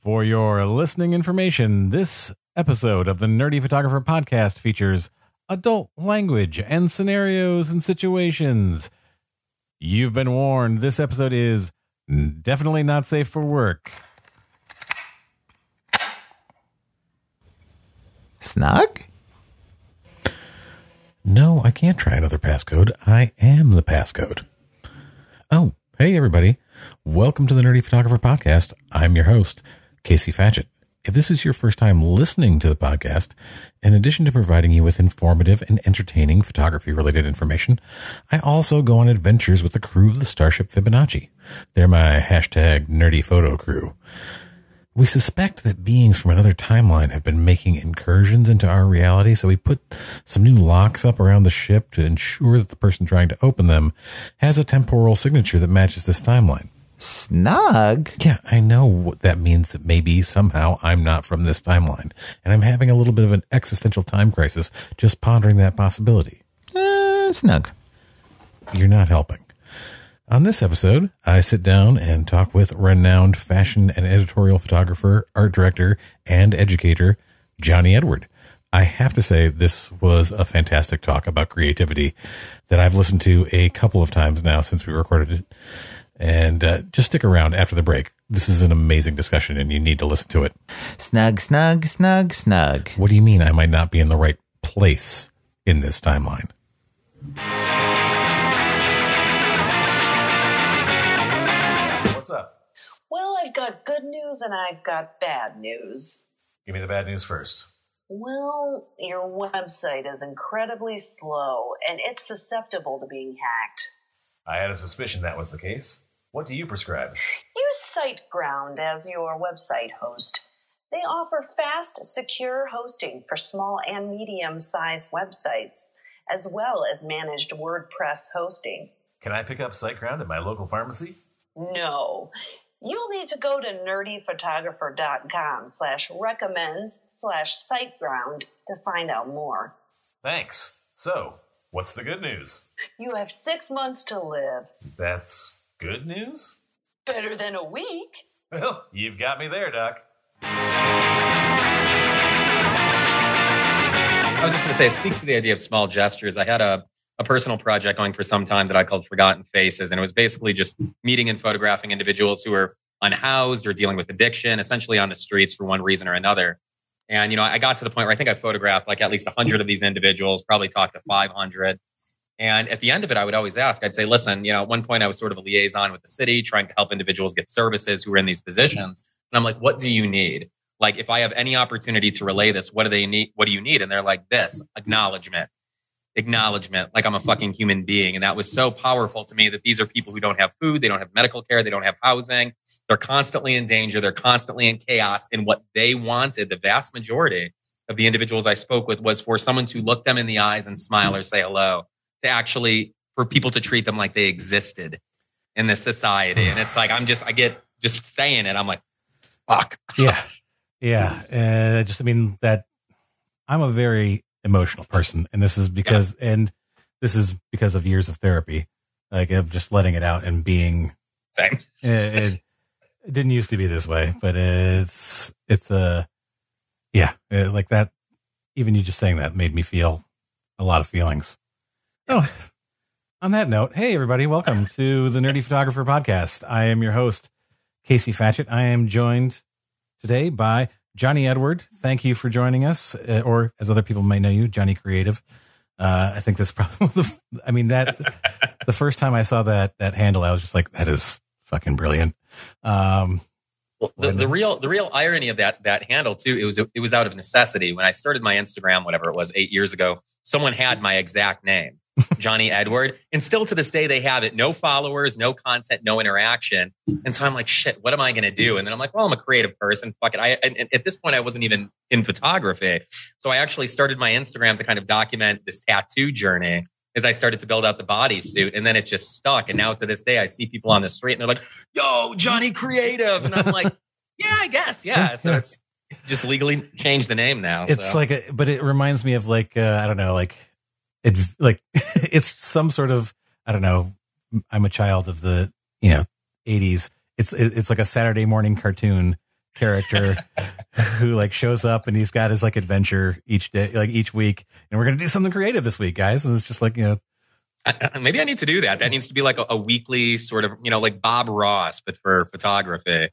For your listening information, this episode of the Nerdy Photographer Podcast features adult language and scenarios and situations. You've been warned, this episode is definitely not safe for work. Snug? No, I can't try another passcode. I am the passcode. Oh, hey everybody. Welcome to the Nerdy Photographer Podcast. I'm your host, Casey Fatchett. If this is your first time listening to the podcast, in addition to providing you with informative and entertaining photography-related information, I also go on adventures with the crew of the Starship Fibonacci. They're my hashtag nerdy photo crew. We suspect that beings from another timeline have been making incursions into our reality, so we put some new locks up around the ship to ensure that the person trying to open them has a temporal signature that matches this timeline. Snug? Yeah, I know what that means, that maybe somehow I'm not from this timeline, and I'm having a little bit of an existential time crisis just pondering that possibility. Snug. You're not helping. On this episode, I sit down and talk with renowned fashion and editorial photographer, art director, and educator, Jonny Edward. I have to say, this was a fantastic talk about creativity that I've listened to a couple of times now since we recorded it. And just stick around after the break. This is an amazing discussion, and you need to listen to it. Snug, snug, snug, snug. What do you mean I might not be in the right place in this timeline? What's up? Well, I've got good news and I've got bad news. Give me the bad news first. Well, your website is incredibly slow and it's susceptible to being hacked. I had a suspicion that was the case. What do you prescribe? Use SiteGround as your website host. They offer fast, secure hosting for small and medium-sized websites, as well as managed WordPress hosting. Can I pick up SiteGround at my local pharmacy? No. You'll need to go to nerdyphotographer.com/recommends/SiteGround to find out more. Thanks. So, what's the good news? You have 6 months to live. That's good news? Better than a week. Well, you've got me there, Doc. I was just going to say, it speaks to the idea of small gestures. I had a personal project going for some time that I called Forgotten Faces, and it was basically just meeting and photographing individuals who were unhoused or dealing with addiction, essentially on the streets for one reason or another. And, I got to the point where I think I photographed like at least 100 of these individuals, probably talked to 500. And at the end of it, I would always ask, I'd say, listen, at one point I was sort of a liaison with the city, trying to help individuals get services who were in these positions. And I'm like, what do you need? Like, if I have any opportunity to relay this, what do they need? What do you need? And they're like, this, acknowledgement, like I'm a fucking human being. And that was so powerful to me that these are people who don't have food, they don't have medical care, they don't have housing. They're constantly in danger. They're constantly in chaos. And what they wanted, the vast majority of the individuals I spoke with, was for someone to look them in the eyes and smile or say hello, to actually, for people to treat them like they existed in this society. And it's like, I get just saying it. I'm like, fuck. Yeah. Yeah. That I'm a very emotional person, and this is because of years of therapy, like of just letting it out and being same. It didn't used to be this way, but it's like that. Even you just saying that made me feel a lot of feelings. Oh, on that note, hey everybody, welcome to the Nerdy Photographer Podcast. I am your host, Casey Fatchett. I am joined today by Jonny Edward. Thank you for joining us, or as other people might know you, Johnny Creative. I think that's probably the first time I saw that handle, I was just like, that is fucking brilliant. Well, the real irony of that handle too, it was out of necessity. When I started my Instagram, whatever it was, 8 years ago, someone had my exact name, Jonny Edward, and still to this day they have it. No followers, no content, no interaction. And so I'm like, shit, what am I going to do? And then I'm like, well, I'm a creative person. Fuck it. And at this point, I wasn't even in photography. So I actually started my Instagram to kind of document this tattoo journey as I started to build out the bodysuit, and then it just stuck. And now to this day, I see people on the street and they're like, yo, Jonny Creative. And I'm like, yeah, I guess. Yeah. So it's just legally changed the name now. It's but it reminds me of I don't know, it's some sort of, I don't know, I'm a child of the, 80s. It's like a Saturday morning cartoon character who like shows up and he's got his like adventure each day, like each week. And we're going to do something creative this week, guys. And it's just like, maybe I need to do that. That needs to be like a weekly sort of, like Bob Ross, but for photography.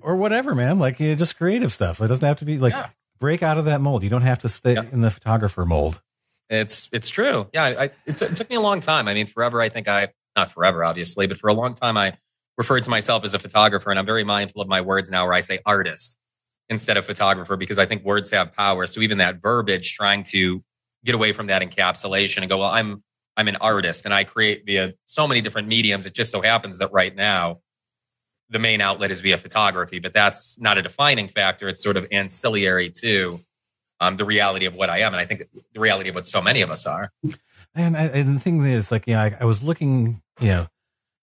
Or whatever, man. Like just creative stuff. It doesn't have to be like break out of that mold. You don't have to stay in the photographer mold. It's true. Yeah. It took me a long time. I mean, forever, I think not forever, obviously, but for a long time, I referred to myself as a photographer, and I'm very mindful of my words now where I say artist instead of photographer, because I think words have power. So even that verbiage, trying to get away from that encapsulation and go, well, I'm an artist and I create via so many different mediums. It just so happens that right now, the main outlet is via photography, but that's not a defining factor. It's sort of ancillary to the reality of what I am. And I think the reality of what so many of us are. And the thing is, like, I was looking,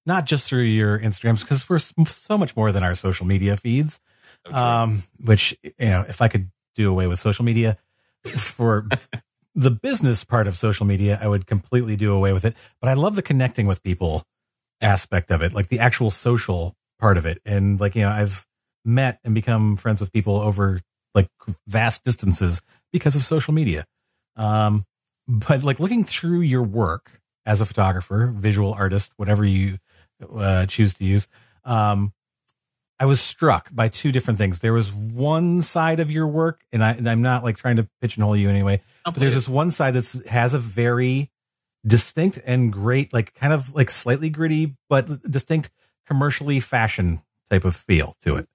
not just through your Instagrams, because we're so much more than our social media feeds, which, if I could do away with social media for the business part of social media, I would completely do away with it. But I love the connecting with people aspect of it, like the actual social part of it. And like, I've met and become friends with people over like vast distances because of social media. But like looking through your work as a photographer, visual artist, whatever you choose to use, I was struck by two different things. There was one side of your work, and I'm not like trying to pigeonhole you anyway, but there's this one side that has a very distinct and great, like kind of like slightly gritty, but distinct commercially fashion type of feel to it.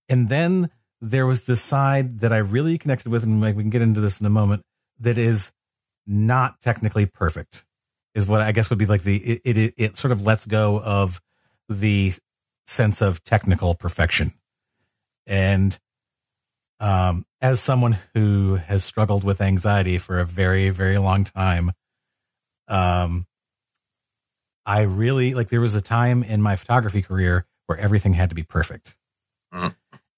And then there was this side that I really connected with, and like we can get into this in a moment, that is not technically perfect, is what I guess would be like it sort of lets go of the sense of technical perfection. And as someone who has struggled with anxiety for a very, very long time, I really like, there was a time in my photography career where everything had to be perfect.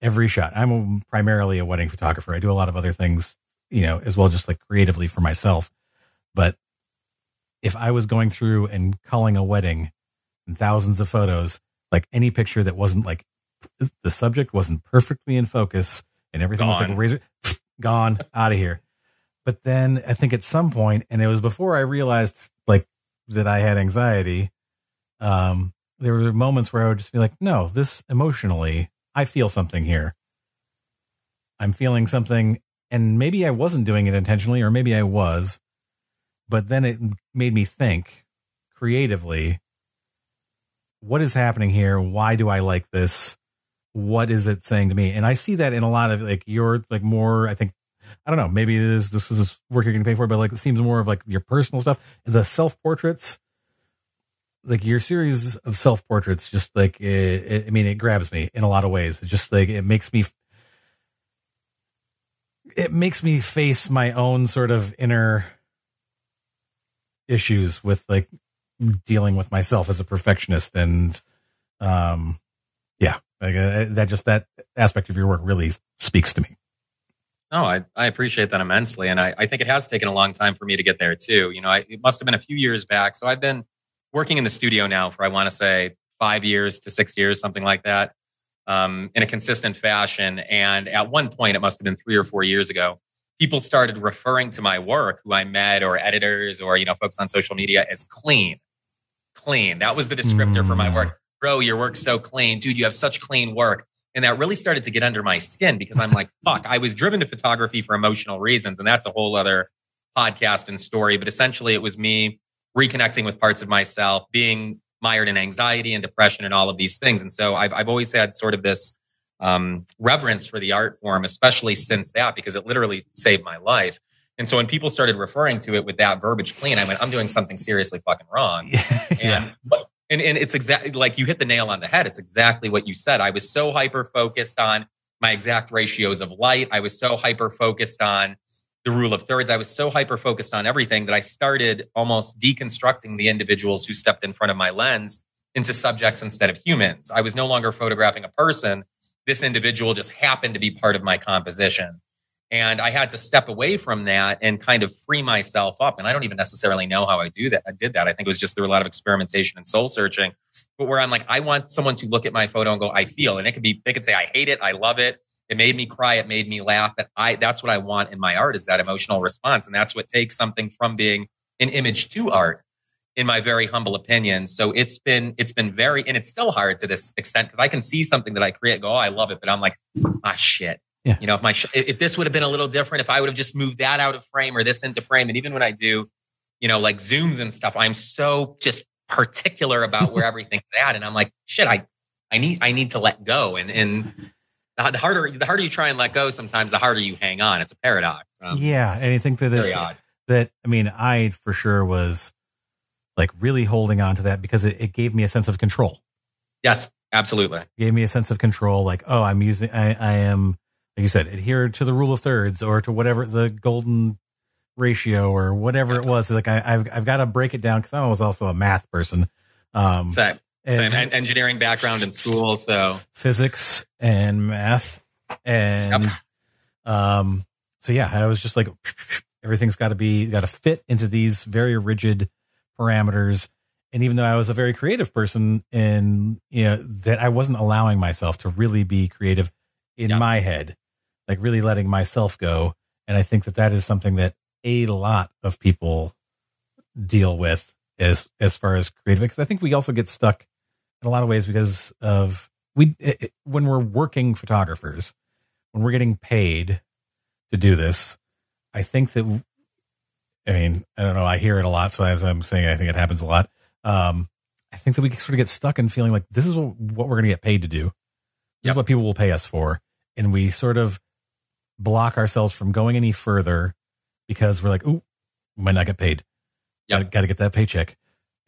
Every shot. I'm primarily a wedding photographer. I do a lot of other things, as well, just like creatively for myself. But if I was going through and culling a wedding and thousands of photos, like any picture that wasn't like the subject wasn't perfectly in focus and everything was like a razor, gone out of here. But then I think at some point, and it was before I realized like that I had anxiety, there were moments where I would just be like, no, this emotionally, I feel something here. I'm feeling something, and maybe I wasn't doing it intentionally, or maybe I was, but then it made me think creatively, what is happening here? Why do I like this? What is it saying to me? And I see that in a lot of like your like more, I think, I don't know, maybe this is work you're getting paid for, but like it seems more of like your personal stuff, the self-portraits, like your series of self-portraits, just like, it grabs me in a lot of ways. It's just like, it makes me face my own sort of inner issues with like dealing with myself as a perfectionist. And, that aspect of your work really speaks to me. No, I appreciate that immensely. And I think it has taken a long time for me to get there too. It must have been a few years back. So I've been working in the studio now for, I want to say 5 years to 6 years, something like that, in a consistent fashion. And at one point, it must have been 3 or 4 years ago, people started referring to my work, who I met, or editors, or, folks on social media, as clean. That was the descriptor for my work. Bro, your work's so clean. Dude, you have such clean work. And that really started to get under my skin, because I'm like, fuck, I was driven to photography for emotional reasons. And that's a whole other podcast and story. But essentially, it was me reconnecting with parts of myself, being mired in anxiety and depression and all of these things. And so I've always had sort of this reverence for the art form, especially since that, because it literally saved my life. And so when people started referring to it with that verbiage, clean, I went, I'm doing something seriously fucking wrong. Yeah. And it's exactly like you hit the nail on the head. It's exactly what you said. I was so hyper focused on my exact ratios of light. I was so hyper focused on the rule of thirds. I was so hyper focused on everything that I started almost deconstructing the individuals who stepped in front of my lens into subjects instead of humans. I was no longer photographing a person. This individual just happened to be part of my composition. And I had to step away from that and kind of free myself up. And I don't even necessarily know how I did that. I think it was just through a lot of experimentation and soul searching, but where I'm like, I want someone to look at my photo and go, I feel, and they could say, I hate it. I love it. It made me cry. It made me laugh. That's what I want in my art, is that emotional response. And that's what takes something from being an image to art, in my very humble opinion. So it's been very, and it's still hard to this extent, because I can see something that I create, go, oh, I love it. But I'm like, shit. Yeah. You know, if this would have been a little different, if I would have just moved that out of frame or this into frame. And even when I do, you know, like zooms and stuff, I'm so just particular about where everything's at. And I'm like, shit, I need to let go. And the harder you try and let go, sometimes the harder you hang on. It's a paradox. Yeah. And I think that I for sure was like really holding on to that, because it gave me a sense of control. Yes, absolutely. It gave me a sense of control. Like, oh, I am, like you said, adhere to the rule of thirds, or to whatever the golden ratio or whatever it was. Like I've got to break it down, because I was also a math person. Same engineering background in school. So physics and math. And, so yeah, I was just like, everything's got to fit into these very rigid parameters. And even though I was a very creative person, and, you know, that I wasn't allowing myself to really be creative in my head, like really letting myself go. And I think that is something that a lot of people deal with as far as creative, because I think we also get stuck in a lot of ways because of when we're working photographers, when we're getting paid to do this. I think that, I mean, I don't know, I hear it a lot. So as I'm saying, I think it happens a lot. I think that we sort of get stuck in feeling like this is what we're going to get paid to do. This is what people will pay us for. And we sort of block ourselves from going any further, because we're like, ooh, we might not get paid. Got to get that paycheck.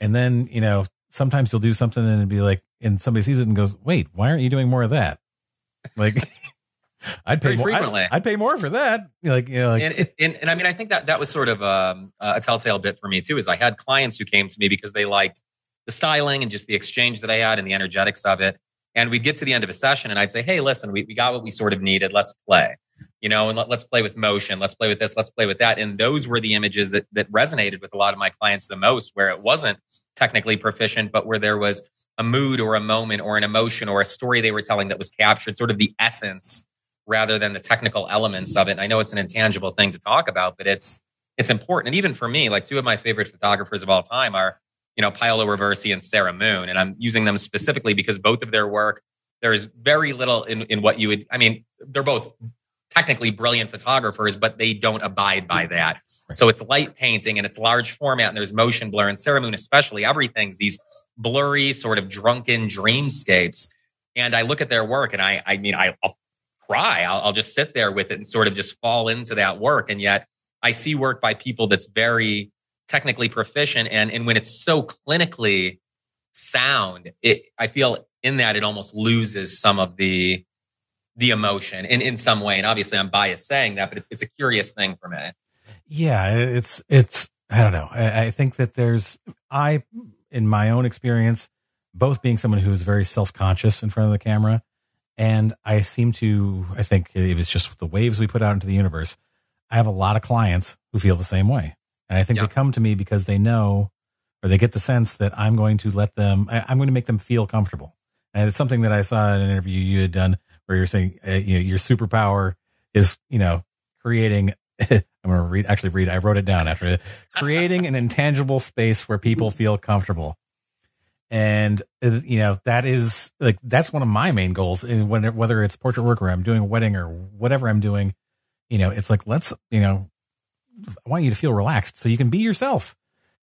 And then, you know, sometimes you'll do something and it'd be like, and somebody sees it and goes, wait, why aren't you doing more of that? Like, I'd pay more. I'd pay more for that. Like, you know, like, and I mean, I think that was sort of a telltale bit for me too, is I had clients who came to me because they liked the styling and just the exchange that I had and the energetics of it. And we'd get to the end of a session and I'd say, hey, listen, we got what we sort of needed. Let's play, you know, and let's play with motion. Let's play with this. Let's play with that. And those were the images that resonated with a lot of my clients the most, where it wasn't technically proficient, but where there was a mood or a moment or an emotion or a story they were telling that was captured, sort of the essence rather than the technical elements of it. And I know it's an intangible thing to talk about, but it's important. And even for me, like, two of my favorite photographers of all time are, you know, Paolo Roversi and Sarah Moon. And I'm using them specifically because both of their work, there is very little in what you would, I mean, they're both technically brilliant photographers, but they don't abide by that. So it's light painting and it's large format and there's motion blur. And Sarah Moon especially, everything's these blurry sort of drunken dreamscapes. And I look at their work and I'll cry. I'll just sit there with it and sort of just fall into that work. And yet I see work by people that's very technically proficient. And when it's so clinically sound, I feel in that it almost loses some of the emotion in some way. And obviously I'm biased saying that, but it's a curious thing for me. Yeah, it's I don't know. I think that in my own experience, both being someone who is very self-conscious in front of the camera, and I think it was just the waves we put out into the universe. I have a lot of clients who feel the same way. And I think they come to me because they know, or they get the sense that I'm going to I'm going to make them feel comfortable. And it's something that I saw in an interview you had done where you're saying, your superpower is, creating, I'm going to read, I wrote it down after it, creating an intangible space where people feel comfortable. And, that is like, that's one of my main goals. And whether it's portrait work or I'm doing a wedding or whatever I'm doing, it's like, I want you to feel relaxed so you can be yourself.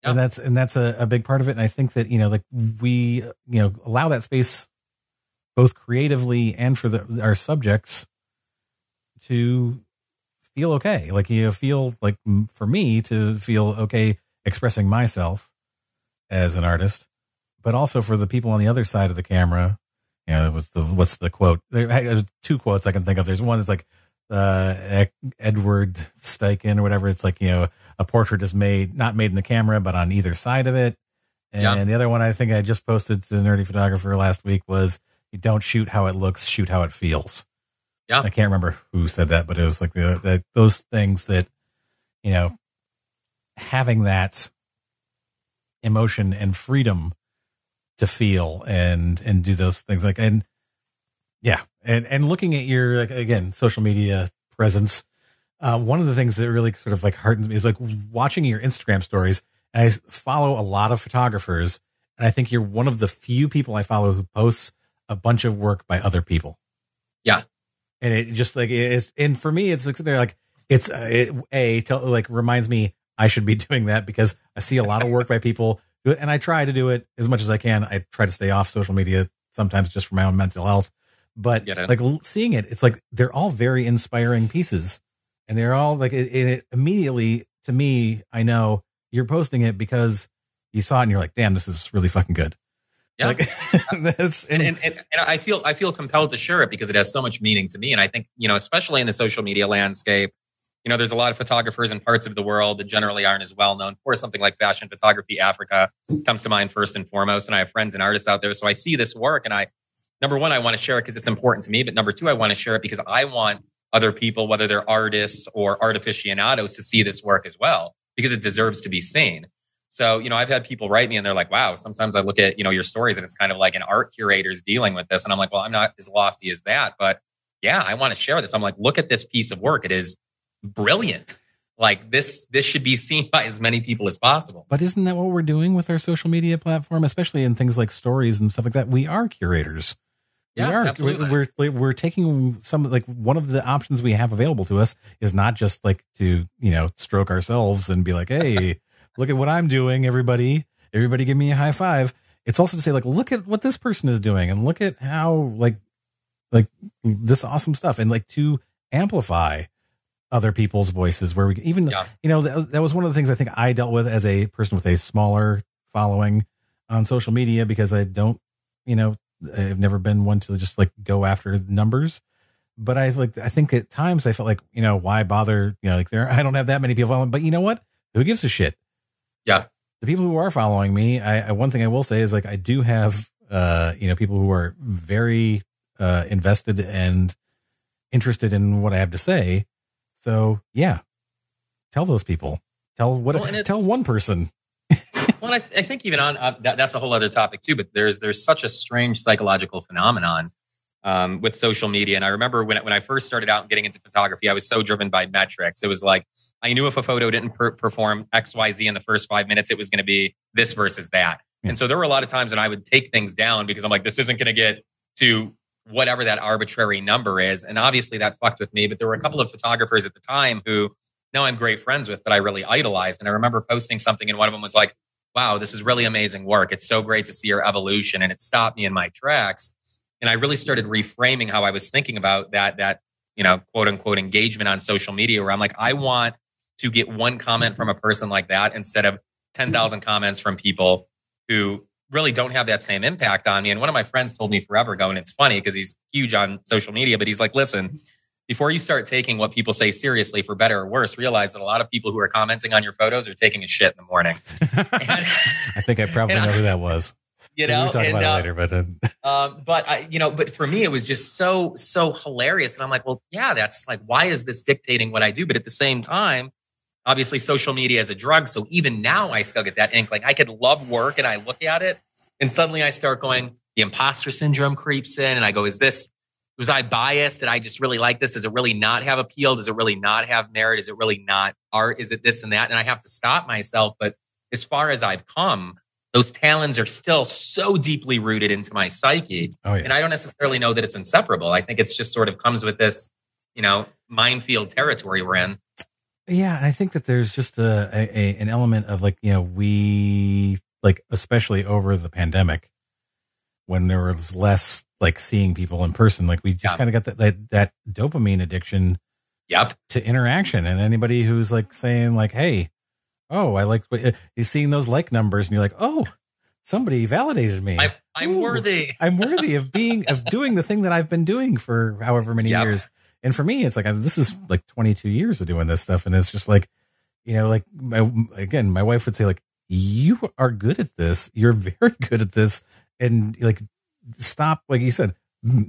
Yep. And that's a big part of it. And I think that, we, allow that space both creatively and for our subjects to feel okay. Like, feel like, for me to feel okay expressing myself as an artist, but also for the people on the other side of the camera. What's the quote? There's two quotes I can think of. There's one that's like, Edward Steichen or whatever. It's like, a portrait is not made in the camera, but on either side of it. And the other one I think I just posted to the Nerdy Photographer last week was, you don't shoot how it looks, shoot how it feels. Yeah. I can't remember who said that, but it was like those things that, having that emotion and freedom to feel and do those things. Like, and yeah, And looking at your, like, again, social media presence, one of the things that really sort of like heartens me is like watching your Instagram stories. And I follow a lot of photographers, and I think you're one of the few people I follow who posts a bunch of work by other people. Yeah. And it just like it's, and for me, it's like they're like it's like reminds me I should be doing that, because I see a lot of work by people, and I try to do it as much as I can. I try to stay off social media sometimes just for my own mental health, but like seeing it, it's like they're all very inspiring pieces, and they're all like it immediately to me. I know you're posting it because you saw it and you're like, damn, this is really fucking good. Yeah. Like, that's, and I feel compelled to share it because it has so much meaning to me. And I think, especially in the social media landscape, there's a lot of photographers in parts of the world that generally aren't as well known for something like fashion photography. Africa comes to mind first and foremost. And I have friends and artists out there. So I see this work, and number one, I want to share it because it's important to me. But number two, I want to share it because I want other people, whether they're artists or art aficionados, to see this work as well, because it deserves to be seen. So, I've had people write me and they're like, wow, sometimes I look at, your stories and it's kind of like an art curator's dealing with this. And I'm like, well, I'm not as lofty as that, but yeah, I want to share this. I'm like, look at this piece of work. It is brilliant. Like this should be seen by as many people as possible. But isn't that what we're doing with our social media platform, especially in things like stories and stuff like that? We are curators. Yeah, we are. Absolutely. We're taking some, like, one of the options we have available to us is not just like to, stroke ourselves and be like, hey, look at what I'm doing, everybody give me a high five. It's also to say, like, look at what this person is doing, and look at how like this awesome stuff, and like to amplify other people's voices, where we even, that was one of the things I think I dealt with as a person with a smaller following on social media, because I don't, I've never been one to just like go after numbers. But I think at times I felt like, why bother? I don't have that many people following, but you know what? Who gives a shit? Yeah. The people who are following me, one thing I will say is, like, I do have, people who are very invested and interested in what I have to say. So yeah, tell those people, tell one person. Well, I think even on that's a whole other topic too, but there's such a strange psychological phenomenon with social media. And I remember when I first started out getting into photography, I was so driven by metrics. It was like, I knew if a photo didn't perform XYZ in the first 5 minutes, it was going to be this versus that. Yeah. And so there were a lot of times when I would take things down because I'm like, this isn't going to get to whatever that arbitrary number is. And obviously that fucked with me. But there were a couple of photographers at the time who now I'm great friends with, but I really idolized. And I remember posting something, and one of them was like, wow, this is really amazing work. It's so great to see your evolution. And it stopped me in my tracks. And I really started reframing how I was thinking about that quote unquote engagement on social media, where I'm like, I want to get one comment from a person like that instead of 10,000 comments from people who really don't have that same impact on me. And one of my friends told me forever ago, and it's funny because he's huge on social media, but he's like, listen, before you start taking what people say seriously, for better or worse, realize that a lot of people who are commenting on your photos are taking a shit in the morning. And, I think I probably know who that was. We'll talk about it later, but for me, it was just so hilarious. And I'm like, well, yeah, that's like, why is this dictating what I do? But at the same time, obviously social media is a drug. So even now I still get that inkling. I could love work and I look at it and suddenly I start going, the imposter syndrome creeps in, and I go, was I biased? Did I just really like this? Does it really not have appeal? Does it really not have merit? Is it really not art? Is it this and that? And I have to stop myself. But as far as I've come, those talons are still so deeply rooted into my psyche. Oh, yeah. And I don't necessarily know that it's inseparable. I think it's just sort of comes with this, minefield territory we're in. Yeah. I think that there's just an element of like, we like, especially over the pandemic, when there was less like seeing people in person, like we just kind of got that dopamine addiction to interaction. And anybody who's like saying like, hey, oh, I like you're seeing those like numbers, and you're like, oh, somebody validated me. I'm worthy. I'm worthy of doing the thing that I've been doing for however many years. And for me, it's like, this is like 22 years of doing this stuff. And it's just like, like my wife would say like, you are good at this. You're very good at this. And like, stop. Like you said,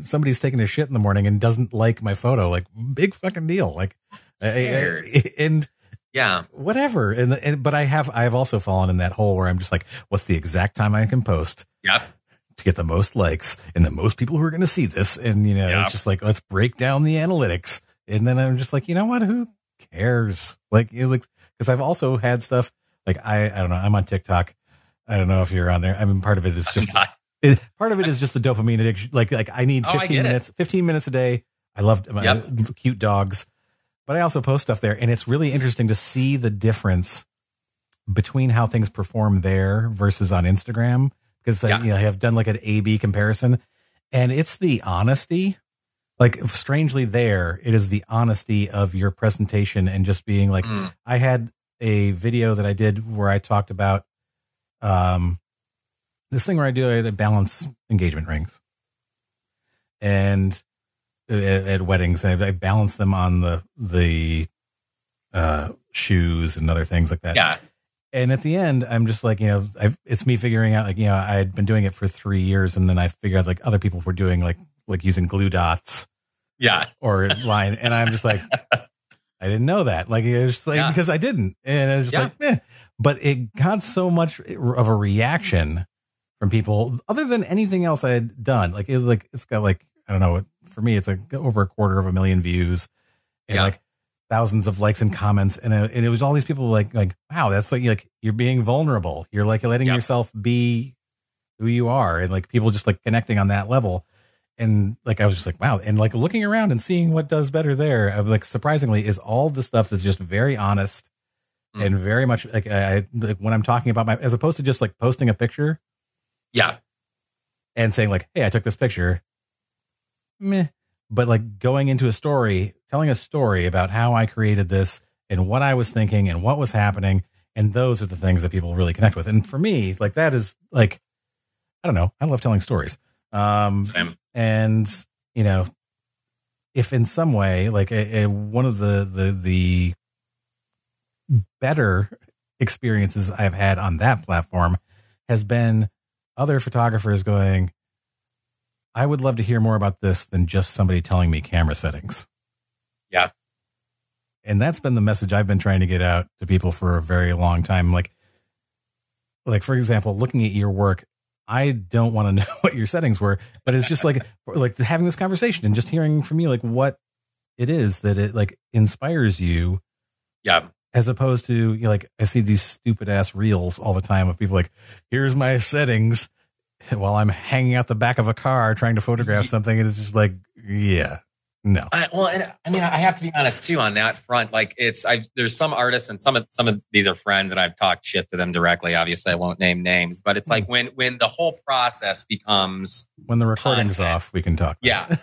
somebody's taking a shit in the morning and doesn't like my photo. Like, big fucking deal. Like, and yeah, whatever. But I've also fallen in that hole where I'm just like, what's the exact time I can post? Yep. to get the most likes and the most people who are going to see this. And, you know, Yep. it's just like, let's break down the analytics. And then I'm just like, you know what? Who cares? Like, because I've also had stuff like, I don't know. I'm on TikTok. I don't know if you're on there. I mean, part of it is just, part of it is just the dopamine addiction. Like I need 15 minutes a day. I love cute dogs, but I also post stuff there, and it's really interesting to see the difference between how things perform there versus on Instagram. Because I have done like an A/B comparison, and it's the honesty. Like strangely, there it is the honesty of your presentation and just being like. I had a video that I did where I talked about this thing where I balance engagement rings, and at weddings I balance them on the shoes and other things like that. Yeah. And at the end, I'm just like, you know, it's me figuring out, like, you know, I had been doing it for 3 years, and then I figured out like other people were doing like using glue dots, or line, and I'm just like, I didn't know that, like it was just like because I didn't, and I was just like, meh. But it got so much of a reaction from people, other than anything else I had done. Like it was like it's got like I don't know, for me it's like over 250,000 views, and like thousands of likes and comments, and it was all these people like wow, that's like you're being vulnerable, you're like letting yourself be who you are, and like people just like connecting on that level. And like I was just like wow, and like looking around and seeing what does better there, I was like surprisingly is all the stuff that's just very honest and very much like I like when I'm talking about as opposed to just like posting a picture and saying like, hey, I took this picture, meh. But like going into a story, telling a story about how I created this and what I was thinking and what was happening. And those are the things that people really connect with. And for me, like that is like, I don't know. I love telling stories. Same. And, you know, if in some way, like one of the better experiences I've had on that platform has been other photographers going, I would love to hear more about this than just somebody telling me camera settings. Yeah. And that's been the message I've been trying to get out to people for a very long time. Like for example, looking at your work, I don't want to know what your settings were, but it's just like having this conversation and just hearing from you, like what it is that it like inspires you. Yeah. As opposed to, you know, like I see these stupid ass reels all the time of people like, here's my settings while I'm hanging out the back of a car trying to photograph something. And it's just like, yeah, no. And I mean, I have to be honest too on that front. Like there's some artists and some of these are friends and I've talked shit to them directly. Obviously I won't name names, but it's like when the whole process becomes when the recording's off, we can talk. Yeah.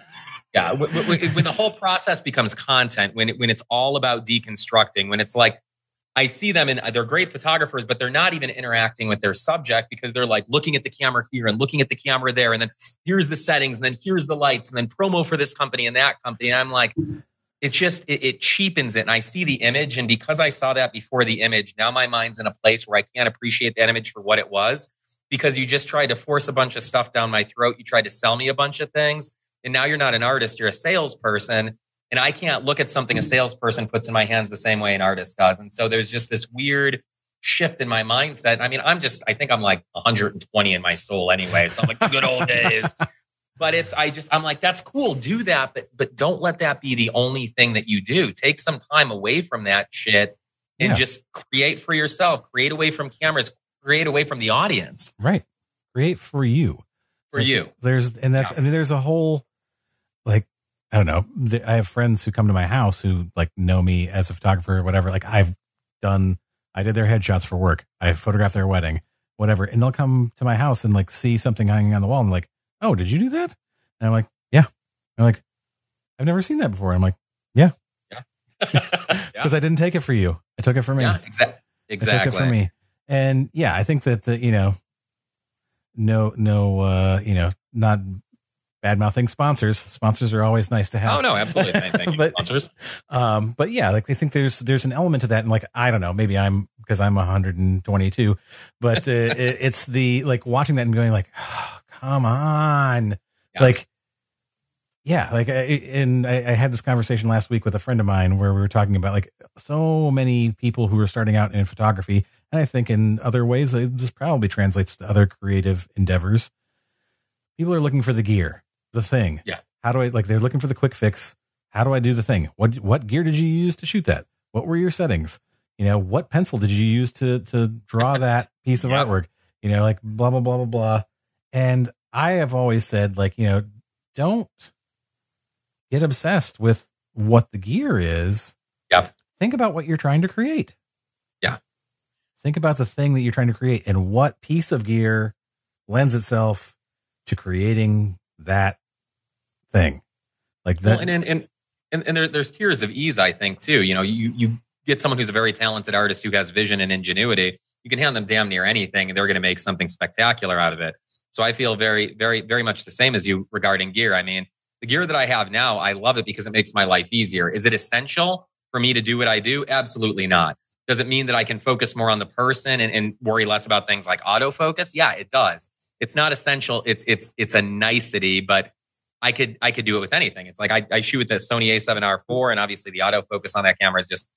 Yeah. When the whole process becomes content, when it's all about deconstructing, when it's like, I see them and they're great photographers, but they're not even interacting with their subject because they're like looking at the camera here and looking at the camera there. And then here's the settings and then here's the lights and then promo for this company and that company. And I'm like, it cheapens it. And I see the image. And because I saw that before the image, now my mind's in a place where I can't appreciate that image for what it was because you just tried to force a bunch of stuff down my throat. You tried to sell me a bunch of things. And now you're not an artist, you're a salesperson. And I can't look at something a salesperson puts in my hands the same way an artist does. And so there's just this weird shift in my mindset. I mean, I think I'm like 120 in my soul anyway. So I'm like the good old days. But I'm like, that's cool. Do that. But don't let that be the only thing that you do. Take some time away from that shit and just create for yourself, create away from cameras, create away from the audience. Right. Create for you. There's a whole, like, I don't know. I have friends who come to my house who like know me as a photographer or whatever. Like I did their headshots for work. I photographed their wedding, whatever. And they'll come to my house and like see something hanging on the wall and like, oh, did you do that? And I'm like, yeah. They're like, I've never seen that before. I'm like, yeah. Because I didn't take it for you. I took it for me. Yeah, exactly. I took it for me. And yeah, I think that not bad mouthing sponsors. Sponsors are always nice to have. Oh no, absolutely. Thank you, sponsors. But yeah, like I think there's an element to that, and like I don't know, maybe because I'm 122, but it's the like watching that and going like, oh, come on, like yeah, like I had this conversation last week with a friend of mine where we were talking about like so many people who are starting out in photography, and I think in other ways this probably translates to other creative endeavors. people are looking for the gear, the thing. Yeah. How do I, like, they're looking for the quick fix. How do I do the thing? What gear did you use to shoot that? What were your settings? You know, what pencil did you use to draw that piece of artwork? You know, like blah, blah, blah, blah, blah. And I have always said, like, you know, don't get obsessed with what the gear is. Yeah. Think about what you're trying to create. Yeah. Think about the thing that you're trying to create and what piece of gear lends itself to creating that thing. Like that. Well, and there's tiers of ease, I think, too. You know, you get someone who's a very talented artist who has vision and ingenuity. You can hand them damn near anything and they're going to make something spectacular out of it. So I feel very, very, very much the same as you regarding gear. I mean, the gear that I have now, I love it because it makes my life easier. Is it essential for me to do what I do? Absolutely not. Does it mean that I can focus more on the person and worry less about things like autofocus? Yeah, it does. It's not essential. It's a nicety, but I could do it with anything. It's like I shoot with the Sony A7R4, and obviously the autofocus on that camera is just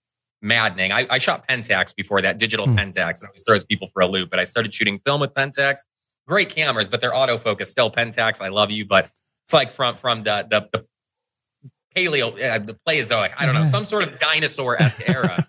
maddening. I shot Pentax before that, digital Pentax. It always throws people for a loop, but I started shooting film with Pentax. Great cameras, but their autofocus still Pentax. I love you, but it's like from the paleo, the Paleozoic, I don't know, some sort of dinosaur-esque era.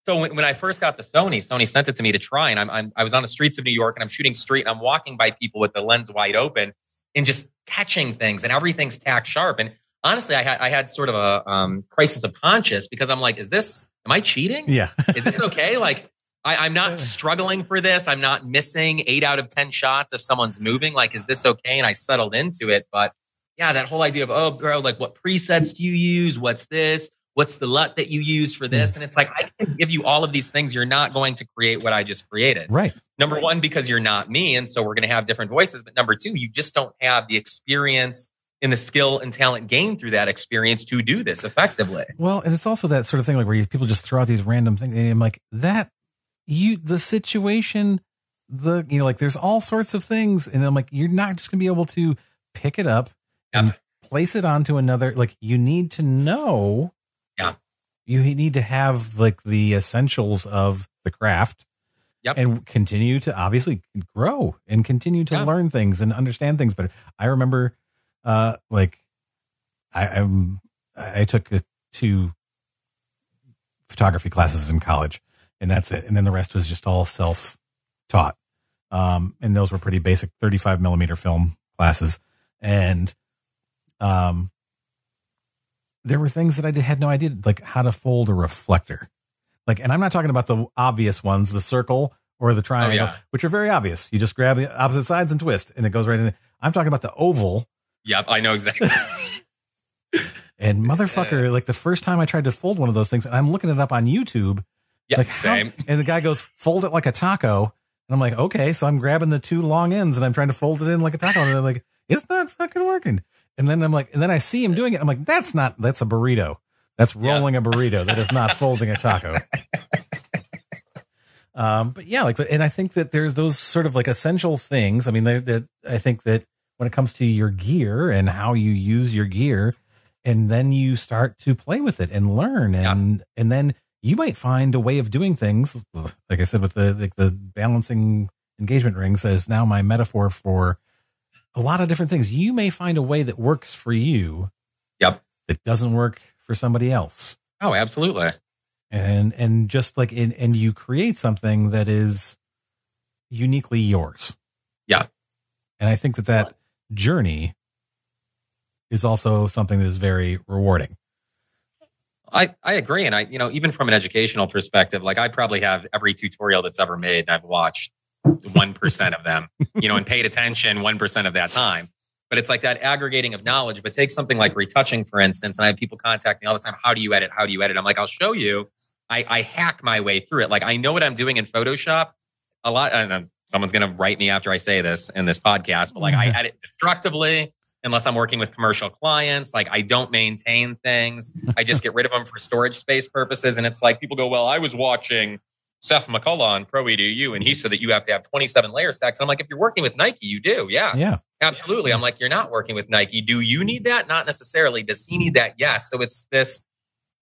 So when I first got the Sony sent it to me to try, and I was on the streets of New York, and I'm shooting street, and I'm walking by people with the lens wide open, and just catching things, and everything's tack sharp. And honestly, I had sort of a crisis of conscience because I'm like, am I cheating? Yeah. Is this okay? Like, I'm not struggling for this. I'm not missing 8 out of 10 shots if someone's moving. Like, is this okay? And I settled into it. But yeah, that whole idea of, oh, bro, like what presets do you use? What's this? What's the LUT that you use for this? And it's like, I can give you all of these things. You're not going to create what I just created. Right. Number one, because you're not me. And so we're going to have different voices. But number two, you just don't have the experience and the skill and talent gained through that experience to do this effectively. Well, and it's also that sort of thing, like where people just throw out these random things. And I'm like, the situation, like there's all sorts of things. And I'm like, you're not just gonna be able to pick it up and place it onto another. Like, you need to know. Yeah. You need to have like the essentials of the craft. Yep. And continue to obviously grow and continue to learn things and understand things better. I remember, I took 2 photography classes in college, and that's it. And then the rest was just all self-taught. And those were pretty basic 35 millimeter film classes. And, there were things that I had no idea, like how to fold a reflector. Like, and I'm not talking about the obvious ones, the circle or the triangle, which are very obvious. You just grab the opposite sides and twist, and it goes right in. I'm talking about the oval. Yep, I know exactly. And motherfucker, like the first time I tried to fold one of those things, and I'm looking it up on YouTube. Yeah, like same. And the guy goes, fold it like a taco. And I'm like, okay. So I'm grabbing the 2 long ends and I'm trying to fold it in like a taco. And they're like, it's not fucking working. And then I'm like, and then I see him doing it. I'm like, that's a burrito. That's rolling a burrito. That is not folding a taco. But yeah, like, and I think that there's those sort of like essential things. I mean, I think that when it comes to your gear and how you use your gear, and then you start to play with it and learn, and then you might find a way of doing things. Like I said, with the balancing engagement rings as now my metaphor for a lot of different things. You may find a way that works for you. Yep. That doesn't work for somebody else. Oh, absolutely. And just like, and you create something that is uniquely yours. Yeah. And I think that journey is also something that is very rewarding. I agree. And even from an educational perspective, like I probably have every tutorial that's ever made, and I've watched 1% of them, and paid attention 1% of that time. But it's like that aggregating of knowledge. But take something like retouching, for instance, and I have people contact me all the time. How do you edit? How do you edit? I'm like, I'll show you. I hack my way through it. Like, I know what I'm doing in Photoshop a lot. And someone's going to write me after I say this in this podcast, but like I edit destructively unless I'm working with commercial clients. Like, I don't maintain things. I just get rid of them for storage space purposes. And it's like people go, well, I was watching Seth McCullough on Pro EDU, and he said that you have to have 27 layer stacks. And I'm like, if you're working with Nike, you do. Yeah, absolutely. I'm like, you're not working with Nike. Do you need that? Not necessarily. Does he need that? Yes. So it's this,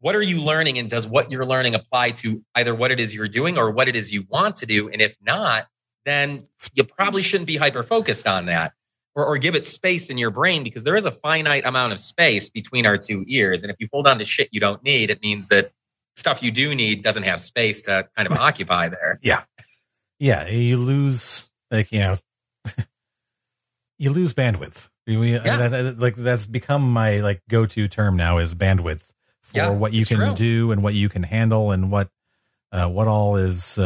what are you learning? And does what you're learning apply to either what it is you're doing or what it is you want to do? And if not, then you probably shouldn't be hyper-focused on that. or give it space in your brain, because there is a finite amount of space between our two ears. And if you hold on to shit you don't need, it means that stuff you do need doesn't have space to kind of occupy there. Yeah. Yeah. You lose, like, you lose bandwidth. That's become my like go-to term now, is bandwidth for what you can do and what you can handle and what all is,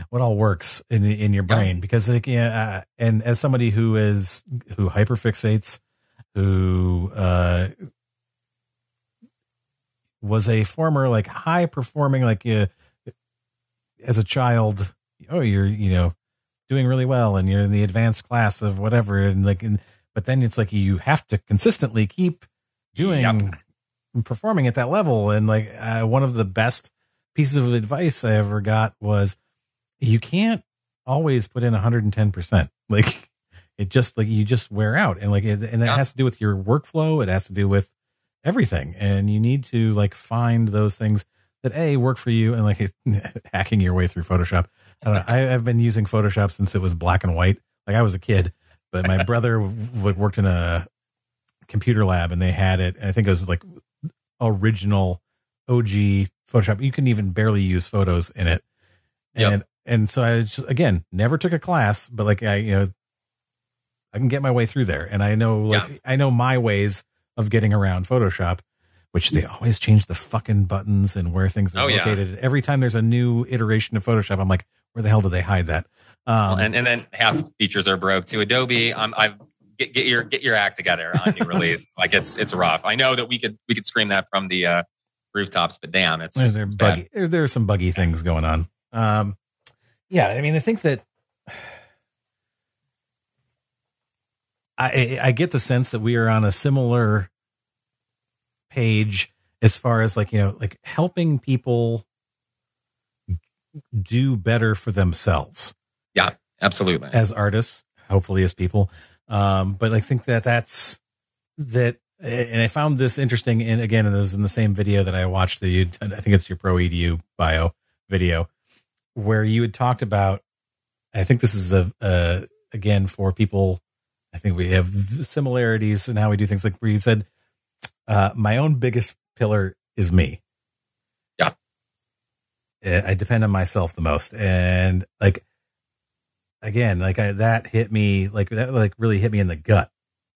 what all works in your brain. Because like, and as somebody who hyperfixates, who was a former like high performing, like as a child, you're doing really well and you're in the advanced class of whatever, and like, but then it's like you have to consistently keep doing and performing at that level. And like one of the best pieces of advice I ever got was, you can't always put in 110%. Like it just, like, you just wear out, and like and that has to do with your workflow. It has to do with everything, and you need to like find those things that work for you. And like hacking your way through Photoshop. I don't know. I've been using Photoshop since it was black and white. Like I was a kid, but my brother worked in a computer lab, and they had it. I think it was like original OG Photoshop. You can even barely use photos in it. And so I just, again, never took a class, but like I can get my way through there. And I know I know my ways of getting around Photoshop, which they always change the fucking buttons and where things are located. Every time there's a new iteration of Photoshop, I'm like, where the hell did they hide that? And then half the features are broke too. Adobe, get your act together on new release. Like it's rough. I know that we could scream that from the rooftops, but damn, it's buggy. There are some buggy things going on. I mean, I think that I get the sense that we are on a similar page as far as like, like helping people do better for themselves. Yeah, absolutely. As artists, hopefully as people. But I think that's that. And I found this interesting. And again, it was in the same video that I watched, I think it's your Pro EDU bio video, where you had talked about, I think this is again, for people, I think we have similarities in how we do things, like where you said, my own biggest pillar is me. Yeah. I depend on myself the most. And like, again, like that hit me, like that like really hit me in the gut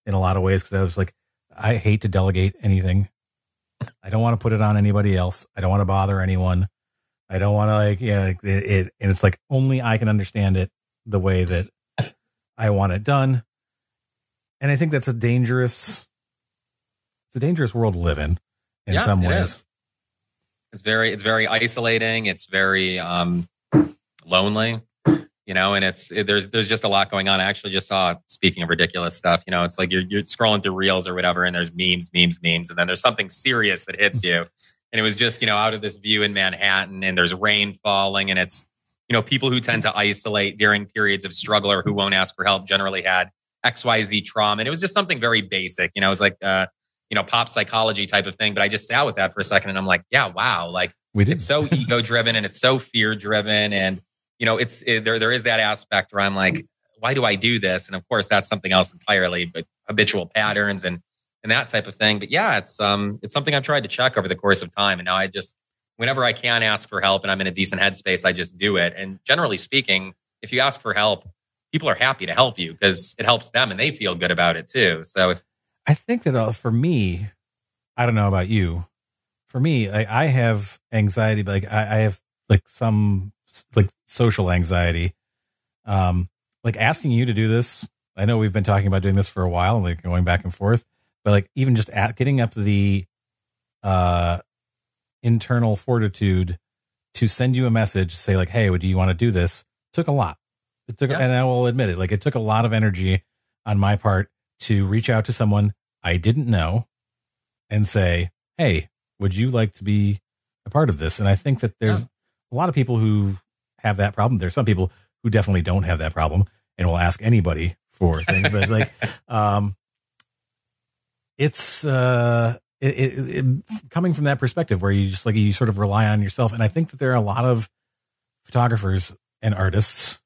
in a lot of ways. Cause I was like, I hate to delegate anything. I don't want to put it on anybody else. I don't want to bother anyone. I don't want to like, and it's like only I can understand it the way that I want it done. And I think that's a dangerous world to live in some ways. It's very isolating. It's very lonely, and there's just a lot going on. I actually just saw, speaking of ridiculous stuff, it's like you're scrolling through reels or whatever, and there's memes, and then there's something serious that hits you. And it was just, out of this view in Manhattan, and there's rain falling, and it's, people who tend to isolate during periods of struggle or who won't ask for help generally had XYZ trauma. And it was just something very basic, it was like, pop psychology type of thing. But I just sat with that for a second, and I'm like, yeah, wow. Like it's so ego driven and it's so fear driven. And, there is that aspect where I'm like, why do I do this? And of course that's something else entirely, but habitual patterns and that type of thing. But yeah, it's something I've tried to check over the course of time. And now I just, whenever I can ask for help and I'm in a decent headspace, I just do it. And generally speaking, if you ask for help, people are happy to help you because it helps them and they feel good about it too. So I think that for me, I don't know about you. For me, I have anxiety, but like I have like some like social anxiety. Like asking you to do this. I know we've been talking about doing this for a while, like going back and forth. But like even just getting up the internal fortitude to send you a message, say like, "Hey, do you want to do this?" Took a lot. It took, and I will admit it, like it took a lot of energy on my part to reach out to someone I didn't know and say, "Hey, would you like to be a part of this?" And I think that there's a lot of people who have that problem. There's some people who definitely don't have that problem and will ask anybody for things, but like, it's coming from that perspective where you just like, you sort of rely on yourself. And I think that there are a lot of photographers and artists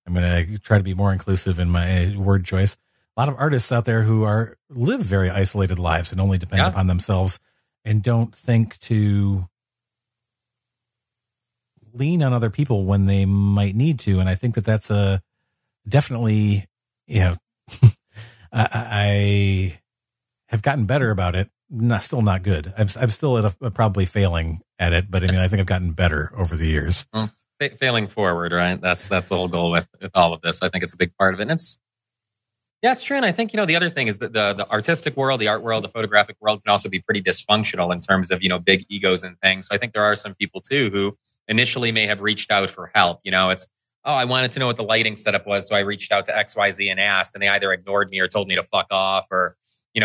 I'm going to try to be more inclusive in my word choice. A lot of artists out there who live very isolated lives and only depend upon themselves and don't think to lean on other people when they might need to. And I think that that's definitely, I have gotten better about it. Still not good. I'm still at probably failing at it, but I mean, I think I've gotten better over the years. Well, failing forward, right? That's the whole goal with all of this. I think it's a big part of it. And it's true. And I think, the other thing is that the artistic world, the art world, the photographic world can also be pretty dysfunctional in terms of, big egos and things. So I think there are some people too who initially may have reached out for help. It's, I wanted to know what the lighting setup was. So I reached out to XYZ and asked, and they either ignored me or told me to fuck off or,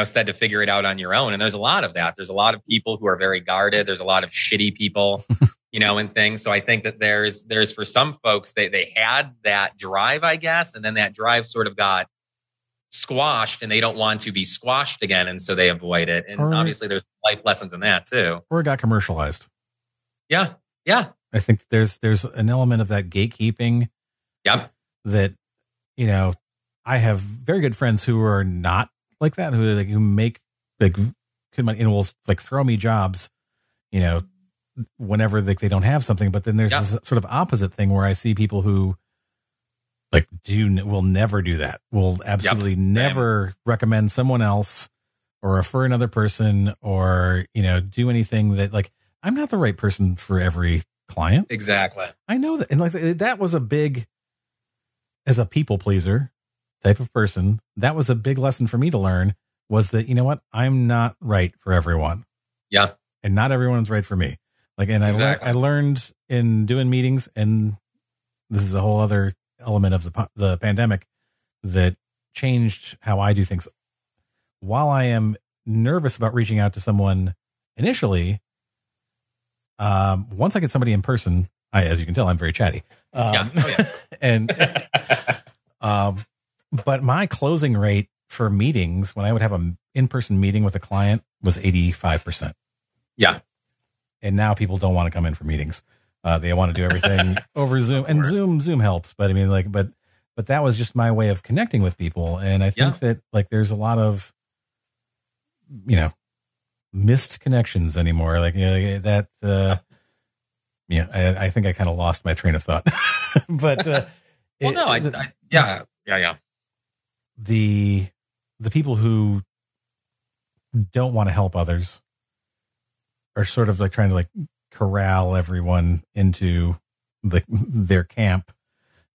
said to figure it out on your own. And there's a lot of that. There's a lot of people who are very guarded. There's a lot of shitty people, and things. So I think that there's for some folks, they had that drive, I guess. And then that drive sort of got squashed and they don't want to be squashed again. And so they avoid it. And obviously there's life lessons in that too. Or it got commercialized. Yeah. Yeah. I think there's an element of that gatekeeping. Yep. That, I have very good friends who are not like that, who make good money and will throw me jobs, whenever they don't have something. But then there's this sort of opposite thing where I see people who will never do that. Will absolutely never recommend someone else or refer another person or, do anything that I'm not the right person for every client. Exactly. I know that. And that was a big, as a people pleaser type of person, that was a big lesson for me to learn was that, I'm not right for everyone. Yeah. And not everyone's right for me. Exactly. I learned in doing meetings, and this is a whole other element of the pandemic that changed how I do things. While I am nervous about reaching out to someone initially, once I get somebody in person, as you can tell, I'm very chatty. And, but my closing rate for meetings, when I would have an in-person meeting with a client, was 85%. Yeah. And now people don't want to come in for meetings. They want to do everything over Zoom, and Zoom helps. But I mean, but that was just my way of connecting with people. And I think that there's a lot of, missed connections anymore. I think I kind of lost my train of thought, but, the people who don't want to help others are sort of trying to corral everyone into their camp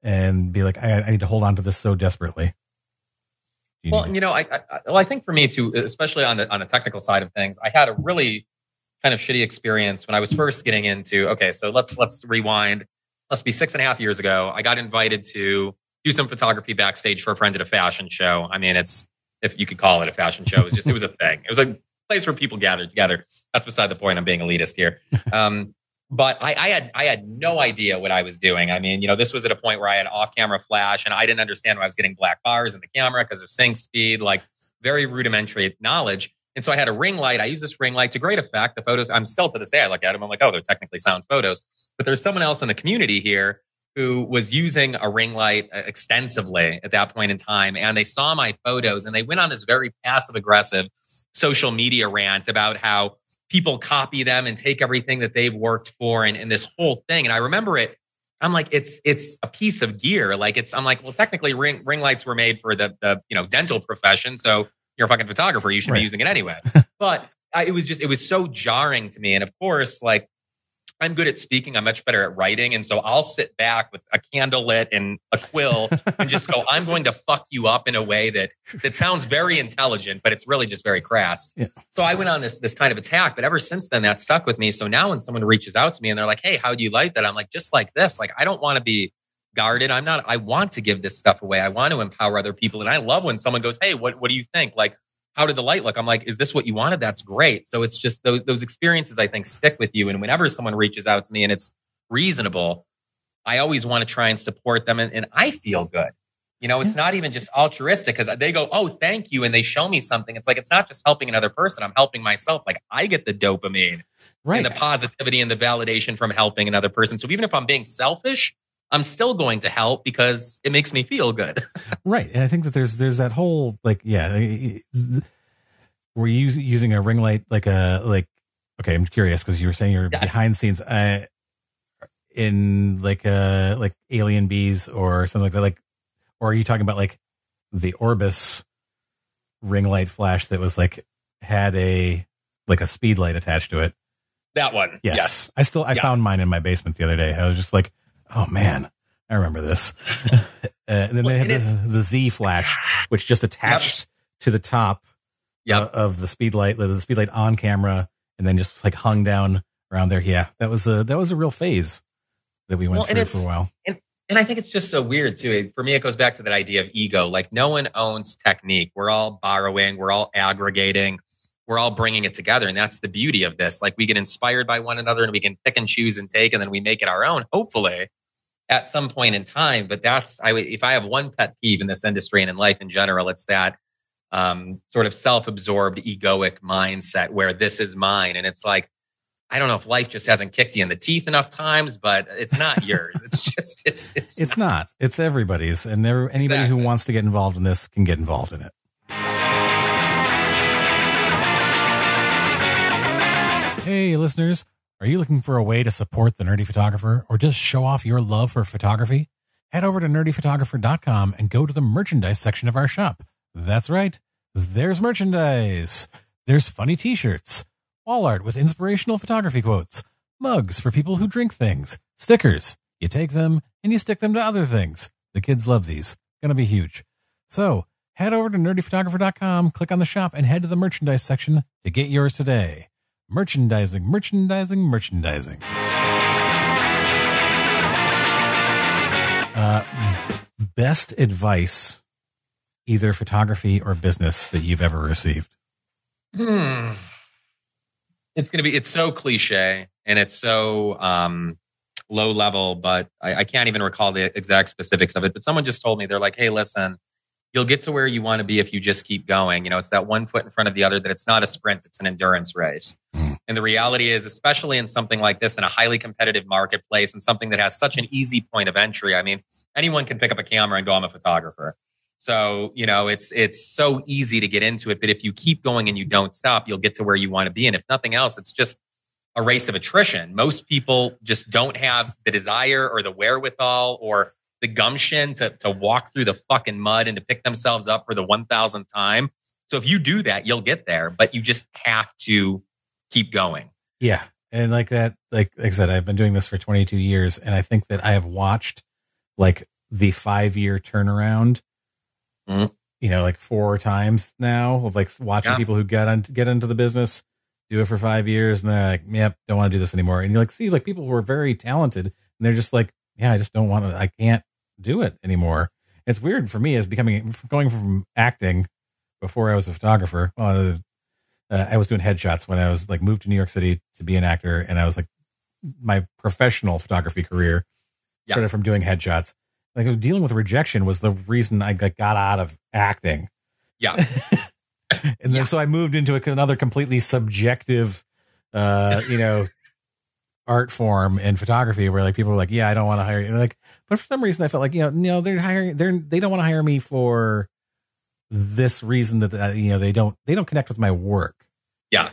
and be I need to hold on to this so desperately. Well, I think for me too, especially on the technical side of things, I had a really kind of shitty experience when I was first getting into, okay, so let's rewind. Must be 6.5 years ago. I got invited to do some photography backstage for a friend at a fashion show. I mean, if you could call it a fashion show, it was a thing. It was a place where people gathered together. That's beside the point. I'm being elitist here. But I had no idea what I was doing. I mean, this was at a point where I had off-camera flash and I didn't understand why I was getting black bars in the camera because of sync speed, very rudimentary knowledge. And so I had a ring light. I used this ring light to great effect. The photos, I'm still to this day, I look at them, I'm like, oh, they're technically sound photos. But there's someone else in the community here who was using a ring light extensively at that point in time. And they saw my photos and they went on this very passive-aggressive social media rant about how people copy them and take everything that they've worked for and this whole thing. And I remember it. I'm like, it's a piece of gear. I'm like, well, technically ring lights were made for the dental profession. So you're a fucking photographer. You should be using it anyway. But it was so jarring to me. And of course, I'm good at speaking. I'm much better at writing. And so I'll sit back with a candle lit and a quill and just go, I'm going to fuck you up in a way that sounds very intelligent, but it's really just very crass. Yeah. So I went on this kind of attack, but ever since then that stuck with me. So now when someone reaches out to me and they're like, hey, how do you like that? I'm like, just like this. I don't want to be guarded. I want to give this stuff away. I want to empower other people. And I love when someone goes, hey, what do you think? How did the light look? I'm like, is this what you wanted? That's great. So it's just those experiences, I think, stick with you. And whenever someone reaches out to me and it's reasonable, I always want to try and support them. And I feel good. It's not even just altruistic because they go, oh, thank you. And they show me something. It's it's not just helping another person. I'm helping myself. I get the dopamine and the positivity and the validation from helping another person. So even if I'm being selfish, I'm still going to help because it makes me feel good. Right. And I think that there's that whole, like, were you using a ring light, okay, I'm curious because you were saying you're behind the scenes in like alien bees or something like that, like, or are you talking about like the Orbis ring light flash that was like had a speed light attached to it? That one. Yes. I found mine in my basement the other day. I was just like, oh man, I remember this. And then they had the Z flash, which just attached to the top of the speed light on camera, and then just like hung down around there. Yeah, that was a real phase that we went through for a while. And I think it's just so weird too. For me, it goes back to that idea of ego. Like no one owns technique. We're all borrowing. We're all aggregating. We're all bringing it together. And that's the beauty of this. Like we get inspired by one another and we can pick and choose and take, and then we make it our own, hopefully at some point in time. But if I have one pet peeve in this industry and in life in general, it's that sort of self-absorbed egoic mindset where this is mine. And it's like, I don't know if life just hasn't kicked you in the teeth enough times, but it's not yours. It's just, it's not. It's everybody's. And anybody who wants to get involved in this can get involved in it. Hey, listeners, are you looking for a way to support the Nerdy Photographer or just show off your love for photography? Head over to nerdyphotographer.com and go to the merchandise section of our shop. That's right. There's merchandise. There's funny t-shirts, wall art with inspirational photography quotes, mugs for people who drink things, stickers. You take them and you stick them to other things. The kids love these. Gonna be huge. So head over to nerdyphotographer.com, click on the shop, and head to the merchandise section to get yours today. Merchandising. Best advice, either photography or business, that you've ever received? It's so cliche and it's so low level, but I can't even recall the exact specifics of it. But someone just told me, they're like, hey, listen, you'll get to where you want to be if you just keep going. You know, it's that one foot in front of the other, that it's not a sprint, it's an endurance race. And the reality is, especially in something like this, in a highly competitive marketplace and something that has such an easy point of entry, I mean, anyone can pick up a camera and go, I'm a photographer. So, you know, it's so easy to get into it. But if you keep going and you don't stop, you'll get to where you want to be. And if nothing else, it's just a race of attrition. Most people just don't have the desire or the wherewithal or the gumption to walk through the fucking mud and to pick themselves up for the 1,000th time. So if you do that, you'll get there, but you just have to keep going. Yeah. And like that, like I said, I've been doing this for 22 years. And I think that I have watched like the 5-year turnaround, you know, like 4 times now, of like watching people who get into the business, do it for 5 years, and they're like, yep, don't want to do this anymore. And you like see like people who are very talented and they're just like, yeah, I just don't want to, I can't do it anymore. It's weird for me as going from acting before I was a photographer. I was doing headshots when I was like moved to New York City to be an actor. And I was like, my professional photography career started from doing headshots. Like dealing with rejection was the reason I got out of acting. Yeah. And then so I moved into another completely subjective, art form in photography where like people were like, yeah, I don't want to hire you. And like, but for some reason I felt like, they don't want to hire me for this reason that, they don't connect with my work. Yeah.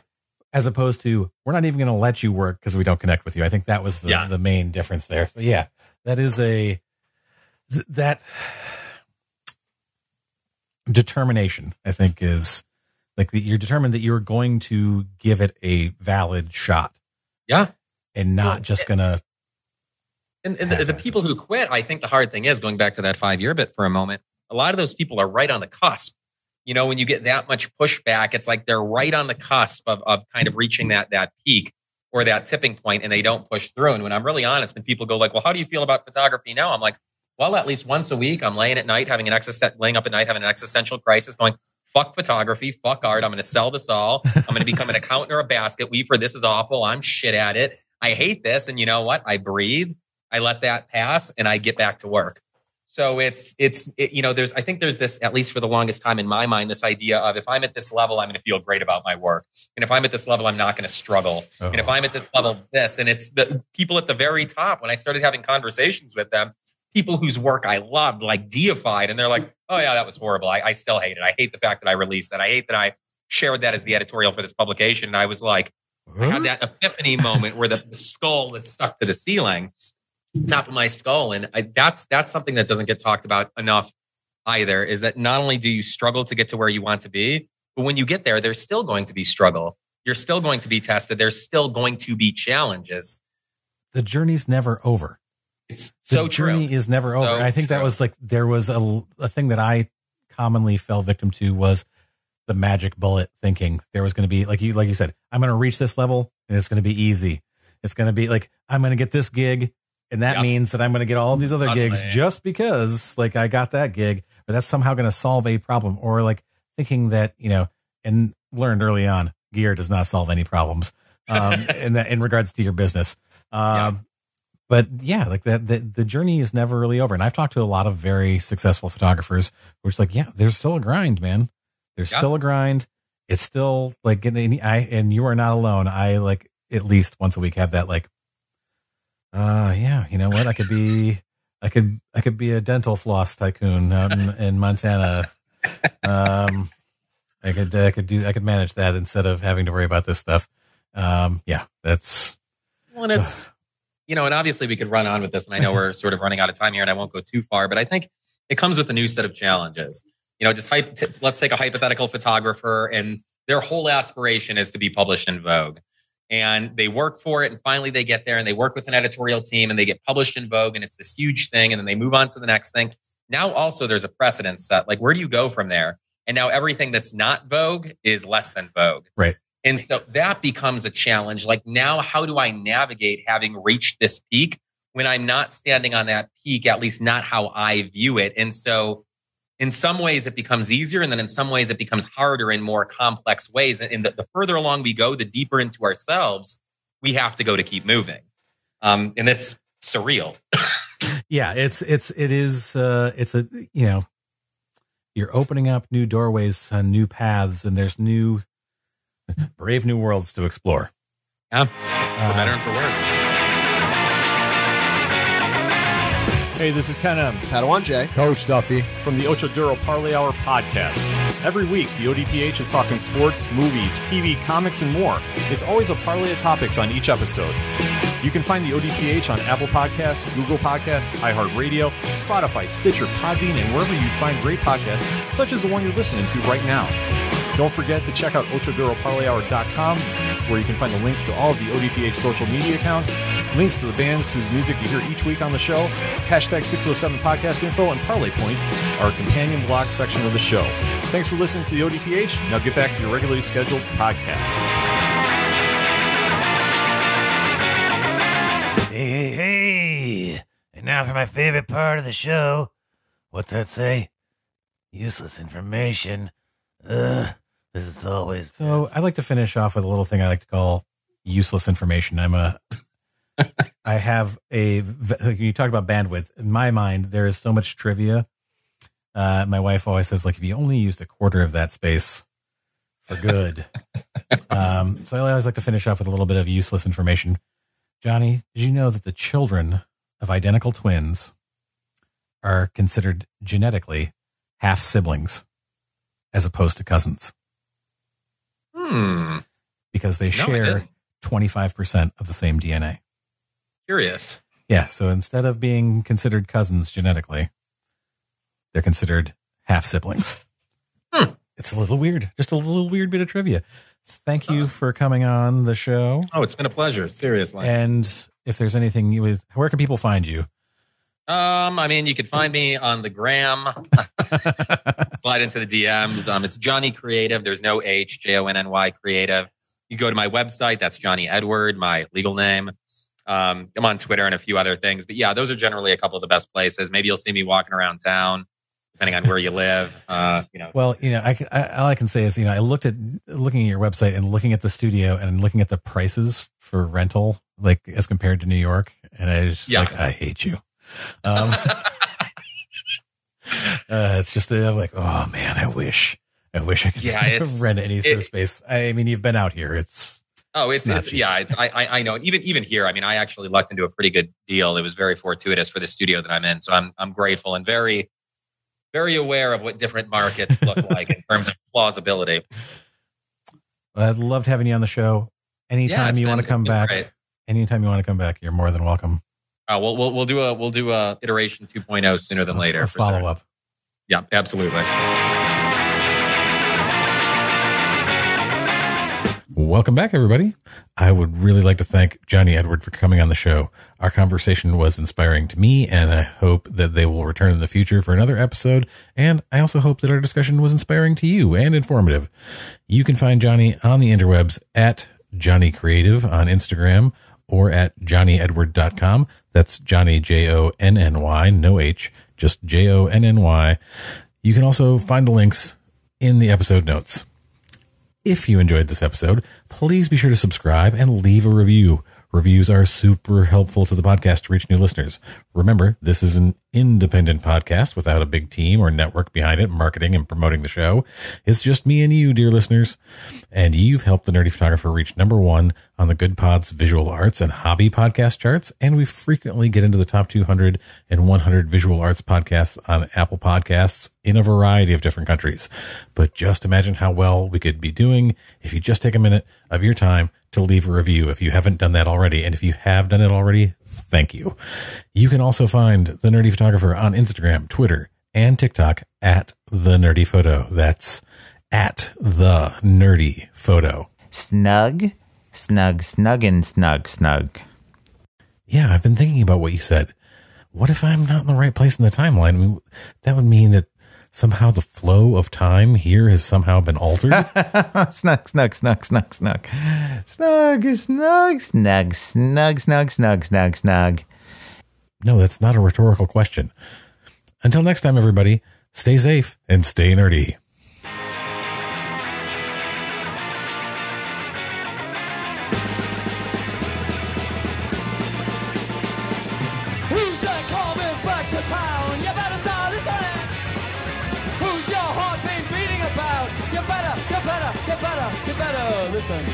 As opposed to, we're not even going to let you work because we don't connect with you. I think that was the main difference there. So yeah, that is that determination, I think, is like you're determined that you're going to give it a valid shot. Yeah. And not just gonna. And the people who quit, I think the hard thing is, going back to that 5-year bit for a moment, a lot of those people are right on the cusp. You know, when you get that much pushback, it's like they're right on the cusp of kind of reaching that peak or that tipping point, and they don't push through. And when I'm really honest, and people go like, well, how do you feel about photography now? I'm like, well, at least once a week, I'm laying up at night having an existential crisis going, fuck photography, fuck art. I'm going to sell this all. I'm going to become an accountant or a basket weaver. This is awful. I'm shit at it. I hate this. And you know what? I breathe. I let that pass and I get back to work. So I think there's this, at least for the longest time in my mind, this idea of if I'm at this level, I'm going to feel great about my work. And if I'm at this level, I'm not going to struggle. And if I'm at this level, this, and it's the people at the very top, when I started having conversations with them, people whose work I loved, like deified. And they're like, oh yeah, that was horrible. I still hate it. I hate the fact that I released that. I hate that I shared that as the editorial for this publication. And I was like, I had that epiphany moment where the skull is stuck to the ceiling, top of my skull. And that's something that doesn't get talked about enough either, is that not only do you struggle to get to where you want to be, but when you get there, there's still going to be struggle. You're still going to be tested. There's still going to be challenges. The journey's never over. It's so true. The journey is never over. I think that was like, there was a thing that I commonly fell victim to was the magic bullet thinking. There was going to be, like you said, I'm going to reach this level and it's going to be easy. It's going to be like, I'm going to get this gig. And that means that I'm going to get all these other gigs just because like I got that gig, or that's somehow going to solve a problem, or like thinking that, and learned early on, gear does not solve any problems in regards to your business. But yeah, like the journey is never really over. And I've talked to a lot of very successful photographers where it's like, yeah, there's still a grind, man. There's still a grind. It's still like, and you are not alone. I like at least once a week have that like, yeah, you know what? I could be a dental floss tycoon out in Montana. I could manage that instead of having to worry about this stuff. Yeah, that's. Well, and it's, and obviously we could run on with this, and I know we're sort of running out of time here and I won't go too far, but I think it comes with a new set of challenges. Let's take a hypothetical photographer and their whole aspiration is to be published in Vogue. And they work for it, and finally they get there and they work with an editorial team and they get published in Vogue, and it's this huge thing, and then they move on to the next thing. Now also there's a precedent set. Like, where do you go from there? And now everything that's not Vogue is less than Vogue. Right. And so that becomes a challenge. Like, now how do I navigate having reached this peak when I'm not standing on that peak, at least not how I view it? And so in some ways it becomes easier, and then in some ways it becomes harder in more complex ways. And the further along we go, the deeper into ourselves we have to go to keep moving. And it's surreal. Yeah, it is you're opening up new doorways and new paths, and there's brave new worlds to explore. Yeah, for better and for worse. Hey, this is Ken M. Padawan J. Coach Duffy from the Ocho Duro Parlay Hour podcast. Every week, the ODPH is talking sports, movies, TV, comics, and more. It's always a parlay of topics on each episode. You can find the ODPH on Apple Podcasts, Google Podcasts, iHeartRadio, Spotify, Stitcher, Podbean, and wherever you find great podcasts, such as the one you're listening to right now. Don't forget to check out OchoDuroParlayHour.com, where you can find the links to all of the ODPH social media accounts, links to the bands whose music you hear each week on the show, hashtag 607 podcast info, and parlay points, our companion blog section of the show. Thanks for listening to the ODPH. Now get back to your regularly scheduled podcast. Hey. And now for my favorite part of the show. What's that say? Useless information. This is always. So I like to finish off with a little thing I like to call useless information. I have you talk about bandwidth. In my mind, there is so much trivia. My wife always says, like, if you only used a quarter of that space for good. So I always like to finish off with a little bit of useless information. Johnny, did you know that the children of identical twins are considered genetically half siblings as opposed to cousins? Because they share 25% of the same DNA. Curious. Yeah, so instead of being considered cousins genetically, they're considered half siblings. It's a little weird. Just a little weird bit of trivia. Thank you for coming on the show. Oh, it's been a pleasure. Seriously. And if there's anything where can people find you? You could find me on the gram. Slide into the DMs. It's Jonny Creative. There's no H, Jonny Creative. You go to my website. That's Jonny Edward, my legal name. I'm on Twitter and a few other things. But yeah, those are generally a couple of the best places. Maybe you'll see me walking around town, depending on where you live. Well, all I can say is, I looking at your website and looking at the studio and looking at the prices for rental, like as compared to New York. And I just I hate you. It's just, I'm like, oh man, I wish I could rent any sort of space. I mean, you've been out here. I know. Even here, I mean, I actually lucked into a pretty good deal. It was very fortuitous for the studio that I'm in. So I'm grateful and very, very aware of what different markets look like in terms of plausibility. Well, I'd loved having you on the show. Anytime you want to come back, you're more than welcome. We'll do a iteration 2.0 sooner than later. A follow up. Yeah, absolutely. Welcome back, everybody. I would really like to thank Jonny Edward for coming on the show. Our conversation was inspiring to me, and I hope that they will return in the future for another episode. And I also hope that our discussion was inspiring to you and informative. You can find Jonny on the interwebs at Jonny Creative on Instagram or at JonnyEdward.com. That's Jonny, Jonny, no H, just Jonny. You can also find the links in the episode notes. If you enjoyed this episode, please be sure to subscribe and leave a review. Reviews are super helpful to the podcast to reach new listeners. Remember, this is an independent podcast without a big team or network behind it, marketing and promoting the show. It's just me and you, dear listeners. And you've helped the Nerdy Photographer reach #1 on the Good Pod's visual arts and hobby podcast charts. And we frequently get into the top 200 and 100 visual arts podcasts on Apple Podcasts in a variety of different countries. But just imagine how well we could be doing if you just take a minute of your time to leave a review if you haven't done that already. And if you have done it already, thank you. You can also find The Nerdy Photographer on Instagram, Twitter, and TikTok at The Nerdy Photo. That's at The Nerdy Photo. Snug, snug, snug, and snug, snug. Yeah, I've been thinking about what you said. What if I'm not in the right place in the timeline? I mean, that would mean that somehow the flow of time here has somehow been altered. Snug, snug, snug, snug, snug. Snug, snug, snug, snug, snug, snug, snug, snug. No, that's not a rhetorical question. Until next time, everybody, stay safe and stay nerdy. Who's that coming back to town? You better start listening. Who's your heart been beating about? You better listen.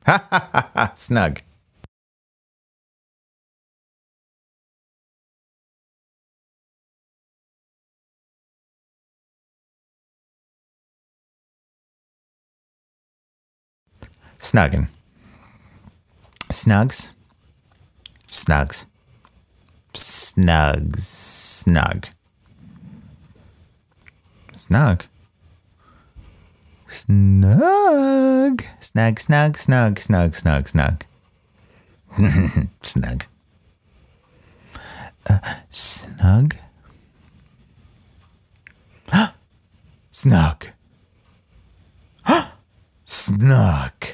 Ha ha ha ha. Snug. Snuggin'. Snugs. Snugs. Snugs. Snug. Snug. Snug. Snug, snug, snug, snug, snug, snug. Snug. Snug. Snug. Snug.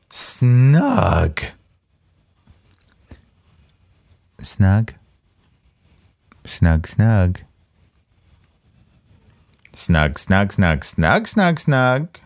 Snug. Snug. Snug, snug. Snug, snug, snug, snug, snug, snug.